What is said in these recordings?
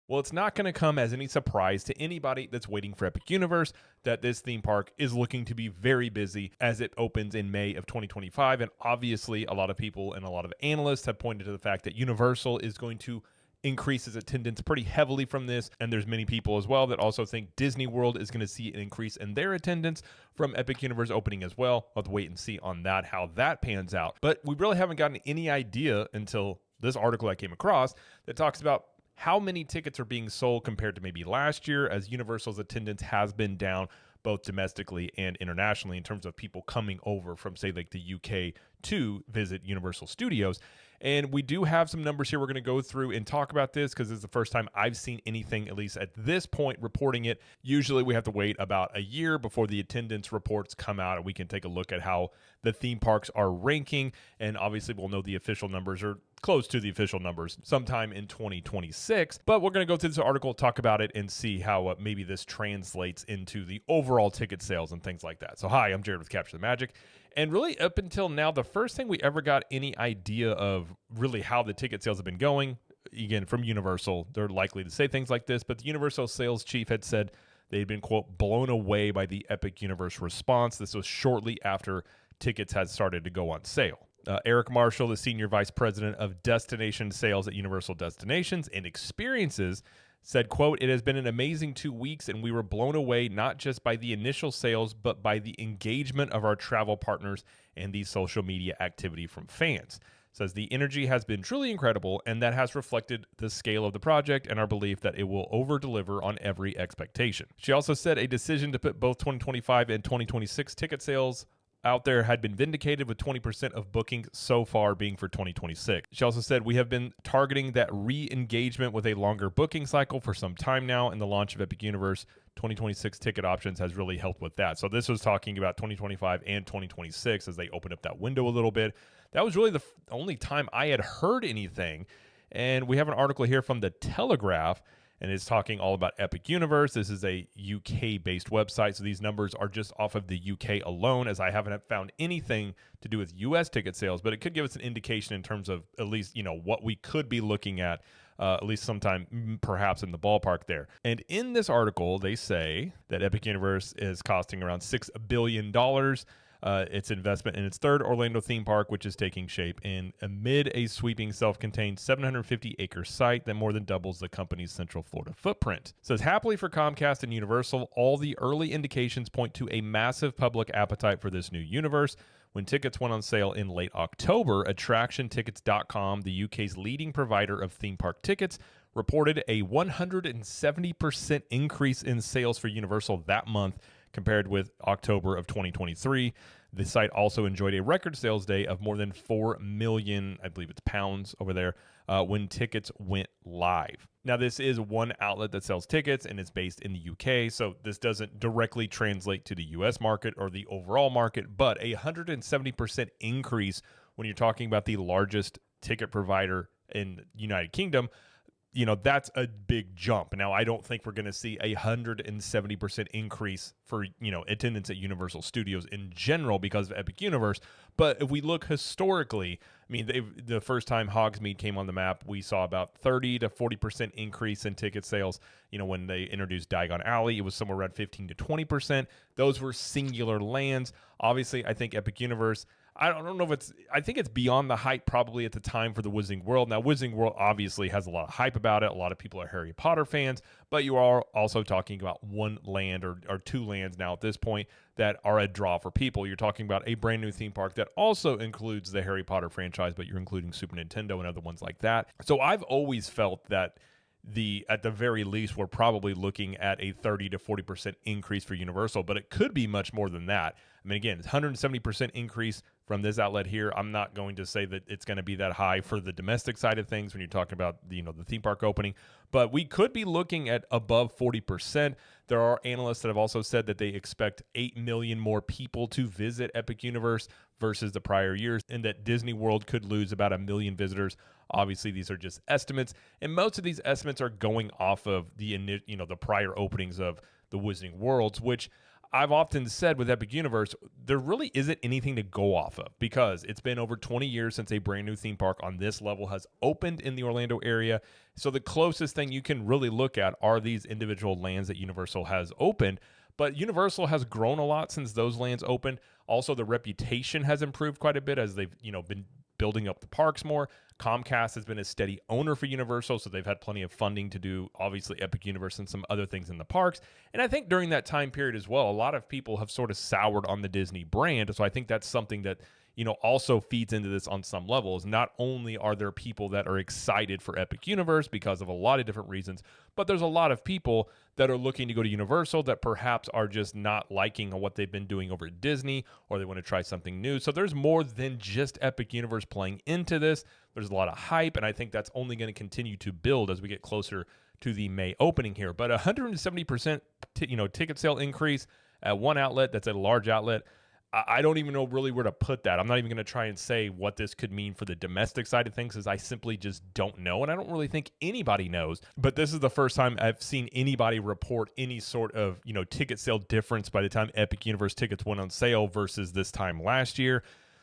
Well, it's not going to come as any surprise to anybody that's waiting for Epic Universe that this theme park is looking to be very busy as it opens in May of 2025. And obviously, a lot of people and a lot of analysts have pointed to the fact that Universal is going to increase its attendance pretty heavily from this. And there's many people as well that also think Disney World is going to see an increase in their attendance from Epic Universe opening as well. I'll have to wait and see on that, how that pans out. But we really haven't gotten any idea until this article I came across that talks about how many tickets are being sold compared to maybe last year, as Universal's attendance has been down both domestically and internationally in terms of people coming over from, say, like the UK to visit Universal Studios. And we do have some numbers here we're going to go through and talk about this because this is the first time I've seen anything, at least at this point, reporting it. Usually we have to wait about a year before the attendance reports come out and we can take a look at how the theme parks are ranking. And obviously we'll know the official numbers are close to the official numbers sometime in 2026. But we're going to go through this article, talk about it, and see how maybe this translates into the overall ticket sales and things like that. So hi, I'm Jared with Capture the Magic. And really up until now, the first thing we ever got any idea of really how the ticket sales have been going, again, from Universal, they're likely to say things like this, but the Universal sales chief had said they'd been, quote, blown away by the Epic Universe response. This was shortly after tickets had started to go on sale. Eric Marshall, the Senior Vice President of Destination Sales at Universal Destinations and Experiences, said, quote, "It has been an amazing 2 weeks, and we were blown away not just by the initial sales, but by the engagement of our travel partners and the social media activity from fans." Says the energy has been truly incredible, and that has reflected the scale of the project and our belief that it will over-deliver on every expectation. She also said a decision to put both 2025 and 2026 ticket sales out there had been vindicated, with 20% of bookings so far being for 2026. She also said, "We have been targeting that re-engagement with a longer booking cycle for some time now, and the launch of Epic Universe 2026 ticket options has really helped with that." So this was talking about 2025 and 2026 as they opened up that window a little bit. That was really the only time I had heard anything. And we have an article here from The Telegraph, and it's talking all about Epic Universe. This is a UK-based website, so these numbers are just off of the UK alone, as I haven't found anything to do with US ticket sales, but it could give us an indication in terms of at least, what we could be looking at least sometime perhaps in the ballpark there. And in this article, they say that Epic Universe is costing around $6 billion. Its investment in its third Orlando theme park, which is taking shape amid a sweeping self-contained 750-acre site that more than doubles the company's Central Florida footprint. It says, happily for Comcast and Universal, all the early indications point to a massive public appetite for this new universe. When tickets went on sale in late October, AttractionTickets.com, the UK's leading provider of theme park tickets, reported a 170% increase in sales for Universal that month compared with October of 2023. The site also enjoyed a record sales day of more than 4 million, I believe it's pounds over there, when tickets went live. Now, this is one outlet that sells tickets, and it's based in the UK, so this doesn't directly translate to the US market or the overall market, but a 170% increase when you're talking about the largest ticket provider in United Kingdom. That's a big jump. Now, I don't think we're going to see a 170% increase for, attendance at Universal Studios in general because of Epic Universe. But if we look historically, the first time Hogsmeade came on the map, we saw about 30 to 40% increase in ticket sales. When they introduced Diagon Alley, it was somewhere around 15 to 20%. Those were singular lands. Obviously, I think Epic Universe, I don't know if I think it's beyond the hype probably at the time for the Wizarding World. Now, Wizarding World obviously has a lot of hype about it. A lot of people are Harry Potter fans, but you are also talking about one land or two lands now at this point that are a draw for people. You're talking about a brand new theme park that also includes the Harry Potter franchise, but you're including Super Nintendo and other ones like that. So I've always felt that at the very least, we're probably looking at a 30 to 40% increase for Universal, but it could be much more than that. Again, it's 170% increase from this outlet here. I'm not going to say that it's going to be that high for the domestic side of things when you're talking about the theme park opening, but we could be looking at above 40%. There are analysts that have also said that they expect 8 million more people to visit Epic Universe versus the prior years, and that Disney World could lose about 1 million visitors. Obviously, these are just estimates, and most of these estimates are going off of the prior openings of the Wizarding Worlds, which I've often said with Epic Universe, there really isn't anything to go off of because it's been over 20 years since a brand new theme park on this level has opened in the Orlando area. So the closest thing you can really look at are these individual lands that Universal has opened. But Universal has grown a lot since those lands opened. Also, the reputation has improved quite a bit as they've, been building up the parks more. Comcast has been a steady owner for Universal, so they've had plenty of funding to do, obviously, Epic Universe and some other things in the parks. And I think during that time period as well, a lot of people have sort of soured on the Disney brand. So I think that's something that, also feeds into this on some levels. Not only are there people that are excited for Epic Universe because of a lot of different reasons, but there's a lot of people that are looking to go to Universal that perhaps are just not liking what they've been doing over at Disney, or they want to try something new. So there's more than just Epic Universe playing into this. There's a lot of hype, and I think that's only going to continue to build as we get closer to the May opening here. But 170% ticket sale increase at one outlet, that's a large outlet. I don't even know really where to put that. I'm not even going to try and say what this could mean for the domestic side of things, as I simply just don't know. And I don't really think anybody knows. But this is the first time I've seen anybody report any sort of, ticket sale difference by the time Epic Universe tickets went on sale versus this time last year.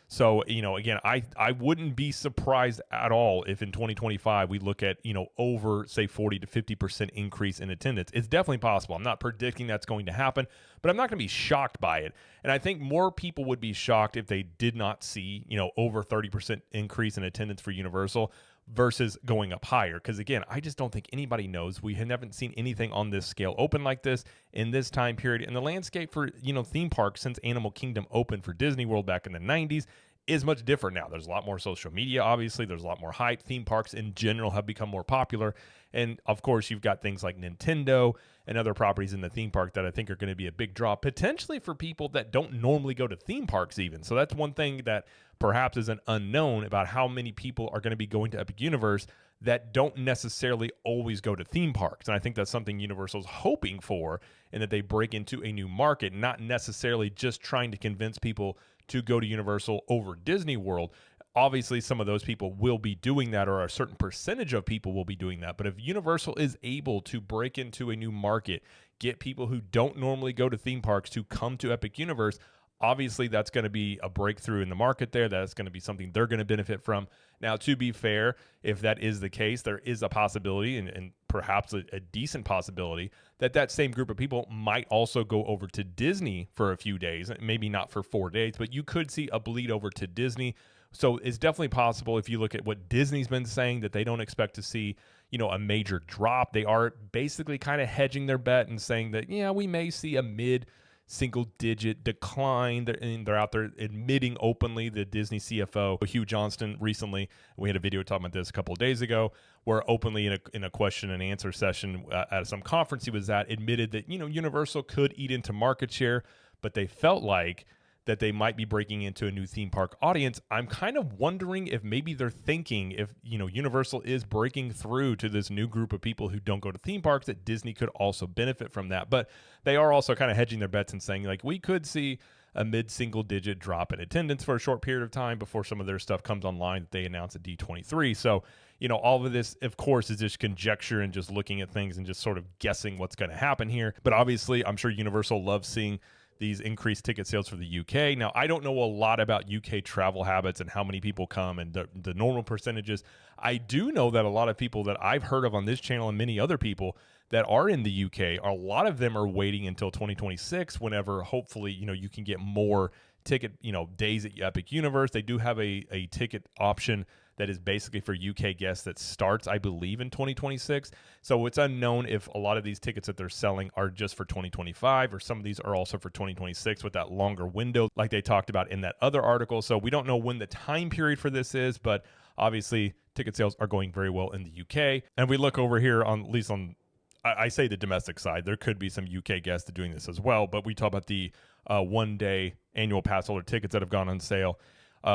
So, again, I wouldn't be surprised at all if in 2025 we look at, over, say, 40 to 50% increase in attendance. It's definitely possible. I'm not predicting that's going to happen, but I'm not going to be shocked by it. And I think more people would be shocked if they did not see, over 30% increase in attendance for Universal versus going up higher. Because, again, I just don't think anybody knows. We haven't seen anything on this scale open like this in this time period. And the landscape for, theme parks since Animal Kingdom opened for Disney World back in the 90s is much different now. There's a lot more social media, obviously. There's a lot more hype. Theme parks in general have become more popular. And, of course, you've got things like Nintendo and other properties in the theme park that I think are going to be a big draw, potentially for people that don't normally go to theme parks even. So that's one thing that perhaps is an unknown about how many people are going to be going to Epic Universe that don't necessarily always go to theme parks. And I think that's something Universal's hoping for, and that they break into a new market, not necessarily just trying to convince people to go to Universal over Disney World. Obviously, some of those people will be doing that, or a certain percentage of people will be doing that. But if Universal is able to break into a new market, get people who don't normally go to theme parks to come to Epic Universe, obviously that's going to be a breakthrough in the market there. That's going to be something they're going to benefit from. Now, to be fair, if that is the case, there is a possibility, and perhaps a decent possibility, that same group of people might also go over to Disney for a few days. Maybe not for 4 days, but you could see a bleed over to Disney. So it's definitely possible, if you look at what Disney's been saying, that they don't expect to see, a major drop. They are basically kind of hedging their bet and saying that, we may see a mid-single-digit decline. They're out there admitting openly. The Disney CFO, Hugh Johnston, recently, we had a video talking about this a couple of days ago, where openly in a question and answer session at some conference he was at, admitted that, Universal could eat into market share, but they felt like that they might be breaking into a new theme park audience. I'm kind of wondering if maybe they're thinking, if Universal is breaking through to this new group of people who don't go to theme parks, that Disney could also benefit from that. But they are also kind of hedging their bets and saying, like, we could see a mid-single digit drop in attendance for a short period of time before some of their stuff comes online that they announce at D23. So, all of this, of course, is just conjecture and just looking at things and just sort of guessing what's going to happen here. But obviously, I'm sure Universal loves seeing these increased ticket sales for the UK. Now, I don't know a lot about UK travel habits and how many people come and the normal percentages. I do know that a lot of people that I've heard of on this channel, and many other people that are in the UK, a lot of them are waiting until 2026, whenever hopefully, you can get more ticket, days at Epic Universe. They do have a ticket option that is basically for UK guests that starts, I believe, in 2026. So it's unknown if a lot of these tickets that they're selling are just for 2025, or some of these are also for 2026 with that longer window like they talked about in that other article. So we don't know when the time period for this is, but obviously ticket sales are going very well in the UK. And we look over here on, at least on, I say the domestic side, there could be some UK guests doing this as well, but we talk about the one-day annual pass holder tickets that have gone on sale.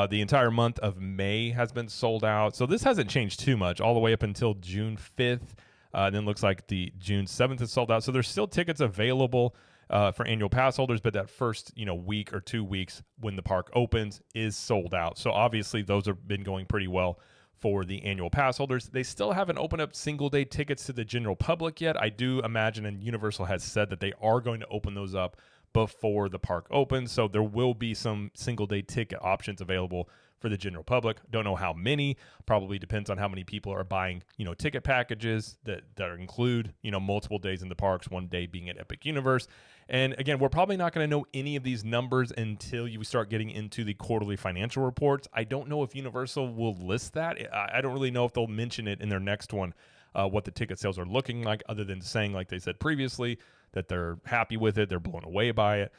The entire month of May has been sold out. So this hasn't changed too much all the way up until June 5th. Then looks like the June 7th is sold out. So there's still tickets available for annual pass holders, but that first week or 2 weeks when the park opens is sold out. So obviously those have been going pretty well for the annual pass holders. They still haven't opened up single day tickets to the general public yet. I do imagine, and Universal has said that they are going to open those up before the park opens. So there will be some single day ticket options available for the general public. Don't know how many. Probably depends on how many people are buying, ticket packages that include, multiple days in the parks, one day being at Epic Universe. And again, we're probably not going to know any of these numbers until you start getting into the quarterly financial reports. I don't know if Universal will list that. I don't really know if they'll mention it in their next one, what the ticket sales are looking like, other than saying, like they said previously, that they're happy with it, they're blown away by it.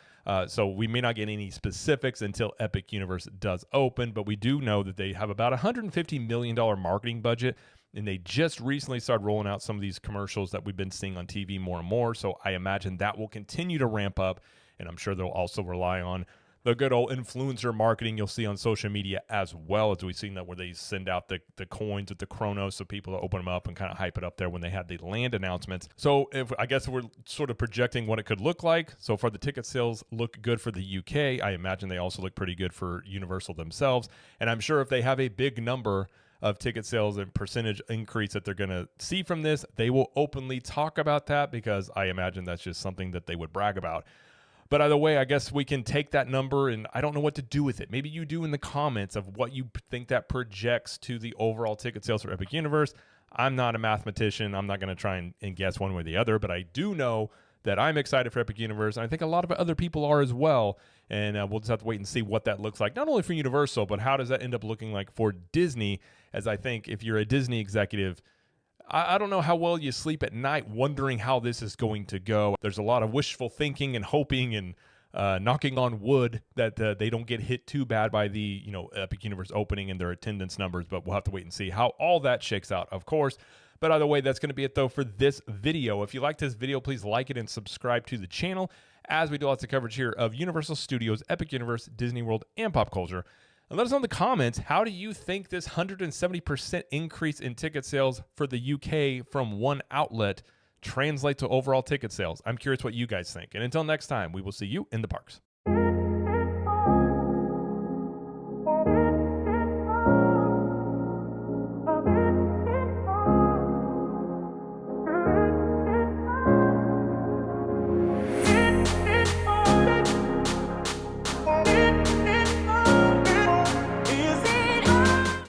So we may not get any specifics until Epic Universe does open, but we do know that they have about $150 million marketing budget, and they just recently started rolling out some of these commercials that we've been seeing on TV more and more. So I imagine that will continue to ramp up, and I'm sure they'll also rely on the good old influencer marketing you'll see on social media as well, as we've seen that where they send out the coins with the Chronos so people to open them up and kind of hype it up there when they had the land announcements. So I guess we're sort of projecting what it could look like. So far the ticket sales look good for the UK. I imagine they also look pretty good for Universal themselves. And I'm sure if they have a big number of ticket sales and percentage increase that they're going to see from this, they will openly talk about that, because I imagine that's just something that they would brag about. But either way, I guess we can take that number, and I don't know what to do with it. Maybe you do in the comments of what you think that projects to the overall ticket sales for Epic Universe. I'm not a mathematician. I'm not going to try and guess one way or the other, but I do know that I'm excited for Epic Universe, and I think a lot of other people are as well. And we'll just have to wait and see what that looks like, not only for Universal, but how does that end up looking like for Disney, as I think if you're a Disney executive, I don't know how well you sleep at night wondering how this is going to go. There's a lot of wishful thinking and hoping and knocking on wood that they don't get hit too bad by the Epic Universe opening and their attendance numbers, but we'll have to wait and see how all that shakes out, of course. But either way, that's going to be it, though, for this video. If you like this video, please like it and subscribe to the channel, as we do lots of coverage here of Universal Studios, Epic Universe, Disney World, and pop culture. And let us know in the comments, how do you think this 170% increase in ticket sales for the UK from one outlet translate to overall ticket sales? I'm curious what you guys think. And until next time, we will see you in the parks.